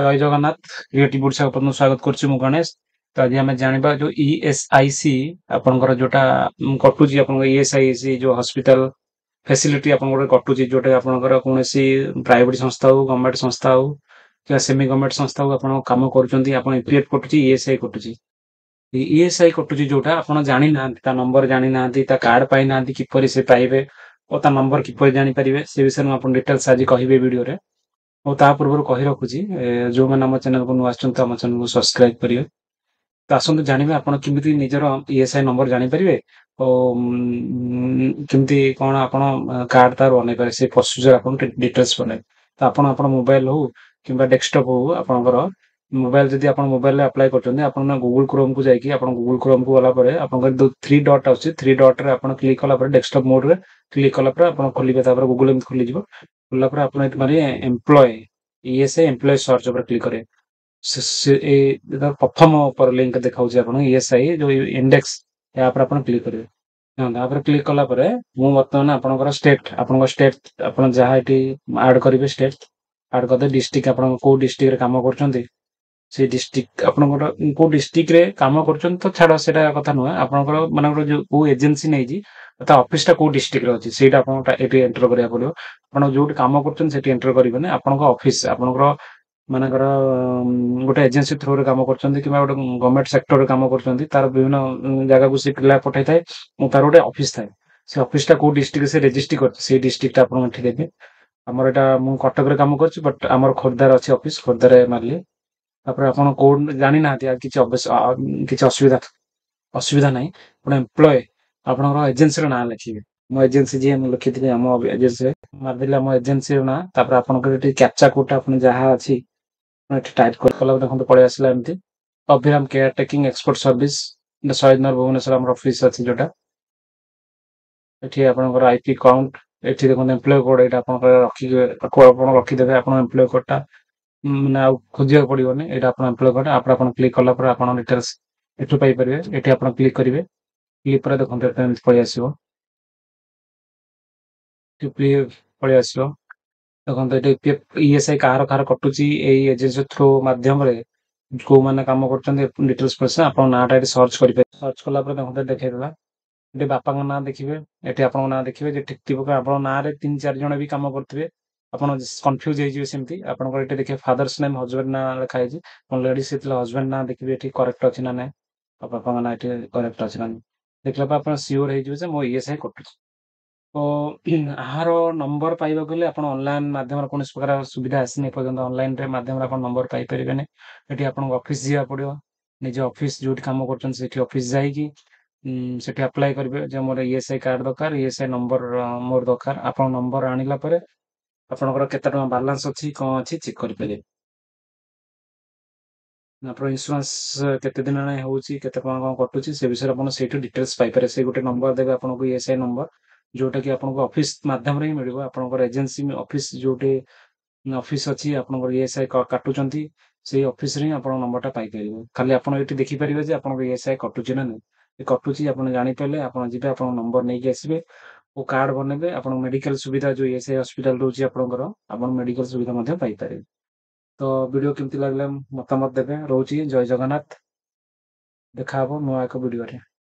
ଜୟ Jagannath creative Odisha ଆପଣଙ୍କୁ ସ୍ୱାଗତ କରୁଛି ମୁଁ ଗଣେଶ। ତ ଆଜି ଆମେ ଜାଣିବା ଯୋଉ ଇଏସ୍ଆଇସି ଆପଣଙ୍କର ଯୋଉଟା କଟୁଛି ଆପଣଙ୍କ ଇଏସ୍ଆଇସି ଯୋଉ ହସ୍ପିଟାଲ ଫ୍ୟାସିଲିଟି ଆପଣଙ୍କର କଟୁଛି ଯୋଉଟା ଆପଣଙ୍କର କୌଣସି ପ୍ରାଇଭେଟ ସଂସ୍ଥା ହଉ ଗଭର୍ଣ୍ଣମେଣ୍ଟ ସଂସ୍ଥା ହଉ କିମ୍ବା ସେମି ଗଭର୍ଣ୍ଣମେଣ୍ଟ ସଂସ୍ଥା ହଉ ଆପଣ କାମ କରୁଛନ୍ତି ଆପଣ ଇପିଏଫ୍ କଟୁଛି ଇଏସ୍ଆଇ କଟୁଛି। ଇଏସ୍ଆଇ କଟୁଛି ଯୋଉଟା ଆପଣ ଜାଣିନାହାନ୍ତି ତା ନମ୍ବର ଜାଣିନାହାନ୍ତି ତା କାର୍ଡ ପାଇନାହାନ୍ତି କିପରି ସେ ପାଇବେ ଓ ତା ନମ୍ବର କିପରି ଜାଣିପାରିବେ ସେ ବିଷୟରେ ମୁଁ ଆପଣ ଡିଟେଲ୍ସ ଆଜି କହିବି ଭିଡିଓରେ। ମୁଁ ତା ପୂର୍ବରୁ କହି ରଖୁଛି ଯୋଉମାନେ ଆମ ଚ୍ୟାନେଲକୁ ନୂଆ ଆସିଛନ୍ତି ଆମ ଚ୍ୟାନେଲକୁ ସବସ୍କ୍ରାଇବ କରିବେ। ତ ଆସନ୍ତୁ ଜାଣିବେ ଆପଣ କେମିତି ନିଜର ଇଏସ୍ଆଇ ନମ୍ବର ଜାଣିପାରିବେ ଓ କେମିତି କଣ ଆପଣ କାର୍ଡ ତାର ବନେଇ ପାରିବେ ସେ ପ୍ରୋସିଜର ଆପଣ ଡିଟେଲ୍ସ ବନେଇବେ। ତ ଆପଣ ଆପଣ ମୋବାଇଲ ହଉ କିମ୍ବା ଡେସ୍କଟପ୍ ହଉ ଆପଣଙ୍କର ମୋବାଇଲ ଯଦି ଆପଣ ମୋବାଇଲରେ ଆପ୍ଲାଏ କରୁଛନ୍ତି ଆପଣ ଗୁଗୁଲ କ୍ରୋମକୁ ଯାଇକି ଆପଣ ଗୁଗୁଲ କ୍ରୋମକୁ ଗଲା ପରେ ଆପଣଙ୍କର ଯୋଉ ଥ୍ରୀ ଡଟ୍ ଆସୁଛି ଥ୍ରୀ ଡଟ୍ରେ ଆପଣ କ୍ଲିକ୍ କଲା ପରେ ଡେସ୍କଟପ୍ ମୋଡରେ କ୍ଲିକ୍ କଲା ପରେ ଆପଣ ଖୋଲିବେ ତାପରେ ଗୁଗୁଲ ଏମିତି ଖୋଲିଯିବ। ଖୋଲିଲା ପରେ ଆପଣ ଏଠି ମାରିବେ ଏମ୍ପ୍ଲୟ ଇଏସ୍ଆଇ ଏମ୍ପ୍ଲୟ ସର୍ଚ୍ଚ ଉପରେ କ୍ଲିକ୍ କରିବେ। ପ୍ରଥମ ଉପର ଲିଙ୍କ ଦେଖାଉଛି ଆପଣ ଇଏସ୍ଆଇ ଯୋଉ ଇଣ୍ଡେକ୍ସ ଏହା ଉପରେ ଆପଣ କ୍ଲିକ୍ କରିବେ। ତାପରେ କ୍ଲିକ୍ କଲା ପରେ ମୁଁ ବର୍ତ୍ତମାନ ଆପଣଙ୍କର ଷ୍ଟେଟ୍ ଆପଣଙ୍କ ଷ୍ଟେଟ୍ ଆପଣ ଯାହା ଏଠି ଆଡ୍ କରିବେ ଷ୍ଟେଟ୍ ଆଡ୍ କରିଦେବେ ଡିଷ୍ଟ୍ରିକ୍ଟ ଆପଣ କୋଉ ଡିଷ୍ଟ୍ରିକ୍ଟରେ କାମ କରୁଛନ୍ତି ସେଇ ଡିଷ୍ଟ୍ରିକ୍ଟ ଆପଣଙ୍କର କୋଉ ଡିଷ୍ଟ୍ରିକ୍ଟରେ କାମ କରୁଛନ୍ତି ତ ଛାଡ ସେଇଟା କଥା ନୁହେଁ ଆପଣଙ୍କର ମାନଙ୍କର ଯୋଉ କୋଉ ଏଜେନ୍ସି ନେଇଛି ତା ଅଫିସଟା କୋଉ ଡିଷ୍ଟ୍ରିକ୍ଟରେ ଅଛି ସେଇଟା ଆପଣଙ୍କୁ ଏଠି ଏଣ୍ଟର କରିବାକୁ ପଡିବ। ଆପଣ ଯୋଉଠି କାମ କରୁଛନ୍ତି ସେଠି ଏଣ୍ଟର କରିବେନି ଆପଣଙ୍କ ଅଫିସ ଆପଣଙ୍କର ମାନଙ୍କର ଗୋଟେ ଏଜେନ୍ସି ଥ୍ରୁରେ କାମ କରୁଛନ୍ତି କିମ୍ବା ଗୋଟେ ଗଭର୍ଣ୍ଣମେଣ୍ଟ ସେକ୍ଟରରେ କାମ କରୁଛନ୍ତି ତାର ବିଭିନ୍ନ ଜାଗାକୁ ସେ ପିଲା ପଠାଇଥାଏ ଏବଂ ତାର ଗୋଟେ ଅଫିସ ଥାଏ। ସେ ଅଫିସଟା କୋଉ ଡିଷ୍ଟ୍ରିକ୍ଟରେ ସେ ରେଜିଷ୍ଟ୍ରି କରିଛି ସେଇ ଡିଷ୍ଟ୍ରିକ୍ଟଟା ଆପଣ ଏଠି ଦେବେ। ଆମର ଏଇଟା ମୁଁ କଟକରେ କାମ କରୁଛି ବଟ୍ ଆମର ଖୋର୍ଦ୍ଧାରେ ଅଛି ଅଫିସ ଖୋର୍ଦ୍ଧାରେ ମାରିଲି। ତାପରେ ଆପଣ କୋଉ ଜାଣିନାହାନ୍ତି ଆଉ କିଛି କିଛି ଅସୁବିଧା ନାହିଁ ଆପଣ ଏମ୍ପ୍ଲୟ ଆପଣଙ୍କର ଏଜେନ୍ସିର ନାଁ ଲେଖିବେ। ମୋ ଏଜେନ୍ସି ଯିଏ ମୁଁ ଲେଖିଥିଲି ଆମ ଏଜେନ୍ସିରେ ମାରିଦେଲେ ଆମ ଏଜେନ୍ସିର ନାଁ ତାପରେ ଆପଣଙ୍କର ଏଠି କ୍ୟାପଚା କୋଡଟା ଆପଣ ଯାହା ଅଛି ଏଠି ଟାଇପ କରିକଲା ଦେଖନ୍ତୁ ପଳେଇ ଆସିଲା ଏମିତି Abhiram care taking export service Shahidnagar Bhubaneswar ଆମର ଅଫିସ ଅଛି ଯୋଉଟା ଏଠି ଆପଣଙ୍କର ଆଇପି କାଉଣ୍ଟ ଏଠି ଦେଖନ୍ତୁ ଏମ୍ପ୍ଲୟ କୋଡ ଏଇଟା ଆପଣଙ୍କର ଆପଣ ରଖିଦେବେ ଆପଣ ଏମ୍ପ୍ଲୟ କୋଡଟା ମାନେ ଆଉ ଖୋଜିବାକୁ ପଡିବନି ଏଇଟା ଆପଣ ଏମ୍ପ୍ଲୟ କୋଡ ଆପଣ କ୍ଲିକ୍ କଲା ପରେ ଆପଣ ଡିଟେଲ୍ସ ଏଠୁ ପାଇପାରିବେ। ଏଠି ଆପଣ କ୍ଲିକ୍ କରିବେ କ୍ଲିକ୍ ପରେ ଦେଖନ୍ତୁ ଏମିତି ପଳେଇ ଆସିବ ପଳେଇ ଆସିବ ଦେଖନ୍ତୁ ଏଠି ଇଏସ୍ଆଇ କାହାର କାହାର କଟୁଛି ଏଇ ଏଜେନ୍ସି ଥ୍ରୁ ମାଧ୍ୟମରେ କୋଉମାନେ କାମ କରୁଛନ୍ତି ଡିଟେଲ୍ସ ପଇସା ଆପଣ ନାଁଟା ଏଠି ସର୍ଚ୍ଚ କରିପାରିବେ। ସର୍ଚ୍ଚ କଲା ପରେ ଦେଖନ୍ତୁ ଦେଖେଇଦେଲା ଏଠି ବାପାଙ୍କ ନାଁ ଦେଖିବେ ଏଠି ଆପଣଙ୍କ ନାଁ ଦେଖିବେ ଯେ ଠିକ ଥିବ ଆପଣଙ୍କ ନାଁରେ 3-4 ଜଣ ବି କାମ କରୁଥିବେ ଆପଣ କନଫ୍ୟୁଜ ହେଇଯିବେ ସେମିତି ଆପଣଙ୍କର ଏଠି ଦେଖିବେ ଫାଦର୍ସ ନେମ୍ ହଜବେଣ୍ଡ ନାଁ ଲେଖା ହେଇଛି ଲେଡିଜ ହେଇଥିଲେ ହଜବେଣ୍ଡ ନାଁ ଦେଖିବେ ଏଠି କରେକ୍ଟ ଅଛି ନା ନାହିଁ ବାପାଙ୍କ ନାଁ ଏଠି କରେକ୍ଟ ଅଛି ନା ନାହିଁ ଦେଖିଲା ପରେ ଆପଣ ସିଓର ହେଇଯିବେ ଯେ ମୋ ଇଏସ୍ଆଇ କଟୁଛି। ତ ଆହାର ନମ୍ବର ପାଇବାକୁ ହେଲେ ଆପଣ ଅନଲାଇନ ମାଧ୍ୟମରେ କୌଣସି ପ୍ରକାର ସୁବିଧା ଆସିନି ଏପର୍ଯ୍ୟନ୍ତ ଅନଲାଇନରେ ମାଧ୍ୟମରେ ଆପଣ ନମ୍ବର ପାଇପାରିବେନି। ଏଠି ଆପଣଙ୍କ ଅଫିସ ଯିବାକୁ ପଡିବ ନିଜ ଅଫିସ ଯୋଉଠି କାମ କରୁଛନ୍ତି ସେଠି ଅଫିସ ଯାଇକି ସେଠି ଆପ୍ଲାଏ କରିବେ ଯେ ମୋର ଇଏସ୍ଆଇ କାର୍ଡ ଦରକାର ଇଏସ୍ଆଇ ନମ୍ବର ମୋର ଦରକାର ଆପଣ ନମ୍ବର ଆଣିଲା ପରେ ଆପଣଙ୍କର କେତେ ଟଙ୍କା ବାଲାନ୍ସ ଅଛି କଣ ଅଛି ଚେକ୍ କରିପାରିବେ। ଆପଣ ଇନ୍ସୁରାନ୍ସ କେତେ ଦିନ ହେଲାଣି ହଉଛି କେତେ ଟଙ୍କା କଣ କଟୁଛି ସେ ବିଷୟରେ ଆପଣ ସେଇଠୁ ଡିଟେଲ୍ସ ପାଇପାରିବେ। ସେ ଗୋଟେ ନମ୍ବର ଦେବେ ଆପଣଙ୍କୁ ଇଏସ୍ଆଇ ନମ୍ବର ଯୋଉଟା କି ଆପଣଙ୍କ ଅଫିସ ମାଧ୍ୟମରେ ହିଁ ମିଳିବ ଆପଣଙ୍କର ଏଜେନ୍ସି ଅଫିସ ଯୋଉଠି ଅଫିସ ଅଛି ଆପଣଙ୍କର ଇଏସ୍ଆଇ କାଟୁଛନ୍ତି ସେଇ ଅଫିସରେ ହିଁ ଆପଣଙ୍କ ନମ୍ବରଟା ପାଇପାରିବେ। ଖାଲି ଆପଣ ଏଠି ଦେଖିପାରିବେ ଯେ ଆପଣଙ୍କ ଇଏସ୍ଆଇ କଟୁଛି ନା ନାହିଁ କଟୁଛି ଆପଣ ଜାଣିପାରିଲେ ଆପଣ ଯିବେ ଆପଣଙ୍କ ନମ୍ବର ନେଇକି ଆସିବେ ଓ କାର୍ଡ ବନେଇବେ ଆପଣ ମେଡିକାଲ ସୁବିଧା ଯୋଉ ଇଏସ୍ଆଇ ହସ୍ପିଟାଲ ରହୁଛି ଆପଣଙ୍କର ଆପଣ ମେଡିକାଲ ସୁବିଧା ମଧ୍ୟ ପାଇପାରିବେ। ତ ଭିଡିଓ କେମିତି ଲାଗିଲା ମତାମତ ଦେବେ ରହୁଛି ଜୟ ଜଗନ୍ନାଥ ଦେଖାହବ ନୂଆ ଏକ ଭିଡିଓରେ।